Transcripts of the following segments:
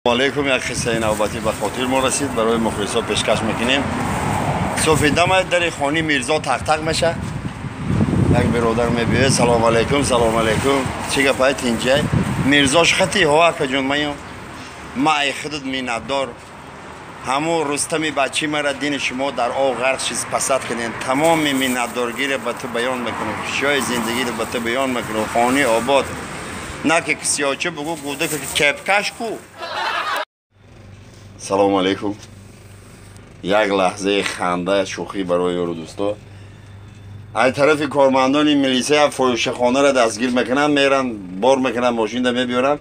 علیکم یک قصه نوبتی به خاطر ما رسید برای مخلصا پیشکش میکنیم. صبح دم در خانه میرزا تق تق میشه. یک برادر میبیه سلام علیکم سلام علیکم چی گپای اینجا میرزاش خطی هوا که جون میام ما ای خودت مینادار همو رستمی بچی مرا دین شما در آب غرق چیز پسند کنین تمام مینادارگی رو به تو بیان میکنم شای زندگی رو به تو بیان میکنم خانه آباد نه که کسیاچه بگو گوده که کپکش کو. سلام علیکم. یک لحظه خنده شوخی برای یارو دوستا. از طرف کارمندان ملیسه فروشخانه را دستگیر میکنن میرن بار میکنن ماشین را میبیارن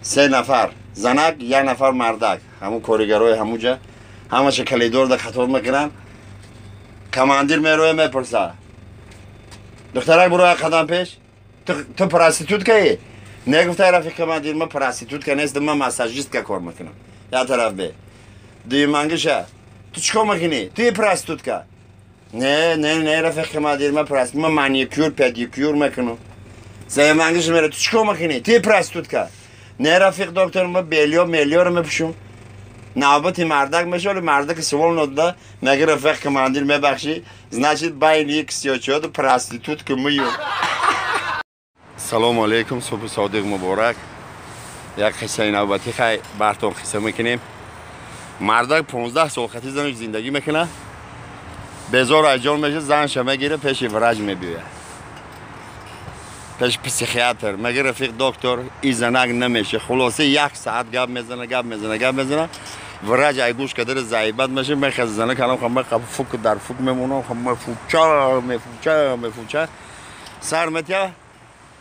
3 نفر زنک 1 نفر مردک همون کارگرای همونجا همش کلیدور در خطاب میکنن. کماندیر میروه میپرسه دخترک برو یک قدم پیش تو پراستیتوت که نگفته رفیق کماندیر من پراستیتوت که نیست من مساجیست که کار میکنم یا طرف به دوی منگشه تو چیکار میکنی توی پراستیتوت که نه رفیق کماندیر من پراستیتوت من مانیکور پدیکور میکنم زای منگش میره تو چیکار میکنی توی پراستیتوت که نه رفیق دکتر من بیلیو میلیو رو میپوشم نوبتی مردک میشه مردک سوال نداده مگه رفیق کماندیر میبخشی значит بین یک سیاچاد پراستیتوت که میو. سلام علیکم صبح صادق مبارک. یک قصه نوبتی خیلی براتون قصه میکنیم. مردک 15 سال خطی زنش زندگی میکنه بزار اجال میشه زنش میگیره پیش ورج میبیه پیش پسیخیاتر مگه رفیق دکتر این زنک نمیشه خلاصه 1 ساعت گپ میزنه ورج ای گوش کدر زایبت میشه میخواد زنک الان خم فوک در فوک میمونه خم فوچا سر متیا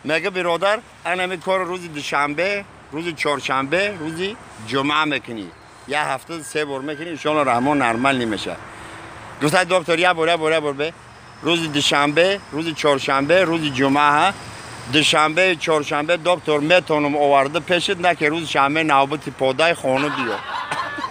مگه برادر انا می کار روز دوشنبه روز چهارشنبه روز جمعه میکنی یه هفته 3 بار میکنی ان شاء الله رحمان نرمال نمیشه. گفت دکتر یا بره روز دوشنبه روز چهارشنبه روز جمعه دوشنبه چهارشنبه دکتر میتونم آورده پیشت نه که روز شنبه نوبت پادای خانه بیا